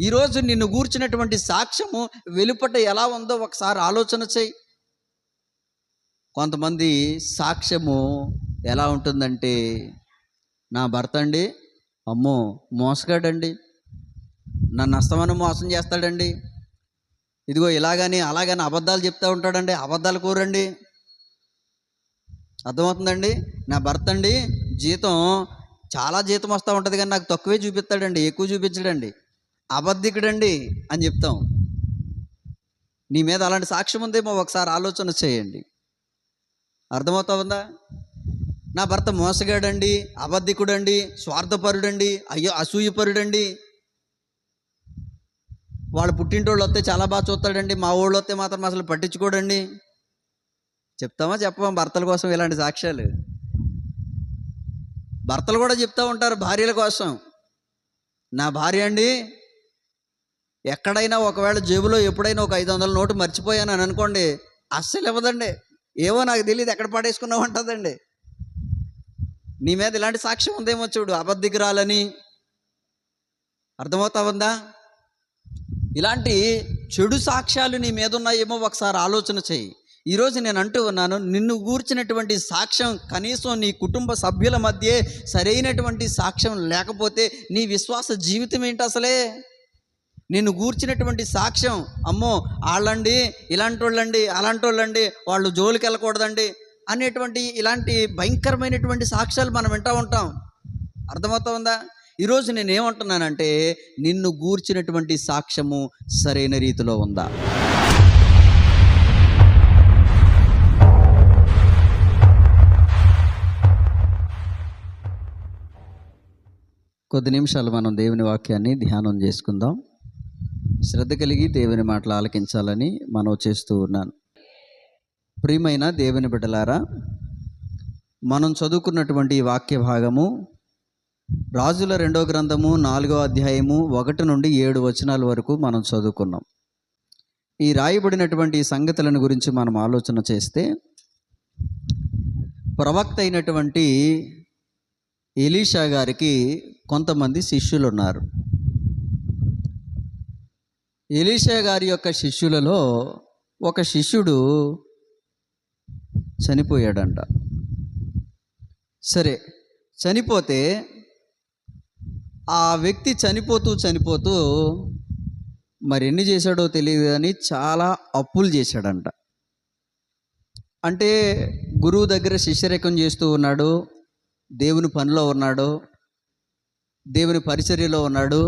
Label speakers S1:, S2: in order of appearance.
S1: ఈరోజు నిన్ను గూర్చినటువంటి సాక్ష్యము వెలుపట ఎలా ఉందో ఒకసారి ఆలోచన చేయి. కొంతమంది సాక్ష్యము ఎలా ఉంటుందంటే, నా భర్త అండి, అమ్మో మోసగాడండి, నన్ను అస్తమానం మోసం చేస్తాడండి, ఇదిగో ఇలాగని అలాగని అబద్ధాలు చెప్తూ ఉంటాడండి, అబద్ధాలు కూరండి. అర్థమవుతుందండి? నా భర్త అండి జీతం చాలా జీతం వస్తూ ఉంటుంది కానీ నాకు తక్కువే చూపిస్తాడండి, ఎక్కువ చూపించడండి, అబద్ధికుడండి అని చెప్తాం. నీ మీద అలాంటి సాక్ష్యం ఉందేమో ఒకసారి ఆలోచన చేయండి. అర్థమవుతా ఉందా? నా భర్త మోసగాడండి, అబద్ధికుడండి, స్వార్థపరుడండి, అయ్యో అసూయపరుడండి, వాళ్ళ పుట్టింటోళ్ళు వస్తే చాలా బాగా చూస్తాడండి, మా ఊళ్ళో వస్తే మాత్రం అసలు పట్టించుకోడండి. చెప్తామా చెప్పమా భర్తల కోసం ఇలాంటి సాక్ష్యాలు? భర్తలు కూడా చెప్తూ ఉంటారు భార్యల కోసం. నా భార్య అండి ఎక్కడైనా ఒకవేళ జేబులో ఎప్పుడైనా ఒక 500 నోటు మర్చిపోయాను అని అనుకోండి, అస్సలు ఇవ్వదండి. ఏవో నాకు తెలియదు ఎక్కడ పడేసుకున్నావు అంటుందండి. నీ మీద ఇలాంటి సాక్ష్యం ఉందేమో చూడు, అబద్ధికురాలని. అర్థమవుతా ఉందా? ఇలాంటి చెడు సాక్ష్యాలు నీ మీద ఉన్నాయేమో ఒకసారి ఆలోచన చేయి. ఈరోజు నేను అంటూ ఉన్నాను, నిన్ను గూర్చినటువంటి సాక్ష్యం కనీసం నీ కుటుంబ సభ్యుల మధ్య సరైనటువంటి సాక్ష్యం లేకపోతే నీ విశ్వాస జీవితం ఏంటి అసలే? నిన్ను గూర్చినటువంటి సాక్ష్యం, అమ్మో వాళ్ళండి ఇలాంటి వాళ్ళండి అలాంటి వాళ్ళండి, వాళ్ళు జోలికి వెళ్ళకూడదండి అనేటువంటి ఇలాంటి భయంకరమైనటువంటి సాక్ష్యాలు మనం వింటూ ఉంటాం. అర్థమవుతా ఉందా? ఈరోజు నేనేమంటున్నానంటే, నిన్ను గూర్చినటువంటి సాక్ష్యము సరైన రీతిలో ఉందా? కొద్ది నిమిషాలు మనం దేవుని వాక్యాన్ని ధ్యానం చేసుకుందాం. శ్రద్ధ కలిగి దేవుని మాటలు ఆలకించాలని మనవి చేస్తూ ఉన్నాను. ప్రియమైన దేవుని బిడ్డలారా, మనం చదువుకున్నటువంటి ఈ వాక్య భాగము రాజుల 2వ గ్రంథము 4వ అధ్యాయము 1 నుండి 7 వచనాల వరకు మనం చదువుకున్నాం. ఈ రాయబడినటువంటి సంగతులను గురించి మనం ఆలోచన చేస్తే, ప్రవక్త అయినటువంటి ఎలీషా గారికి కొంతమంది శిష్యులు ఉన్నారు. ఎలీషా గారి యొక్క శిష్యులలో ఒక శిష్యుడు చనిపోయాడంట. సరే, చనిపోతే ఆ వ్యక్తి చనిపోతూ మరి ఎన్ని చేశాడో తెలియదు కానీ చాలా అప్పులు చేశాడంట. అంటే గురువు దగ్గర శిష్యరేఖం చేస్తూ ఉన్నాడు, దేవుని పనిలో ఉన్నాడు, దేవుని పరిచర్యలో ఉన్నాడు,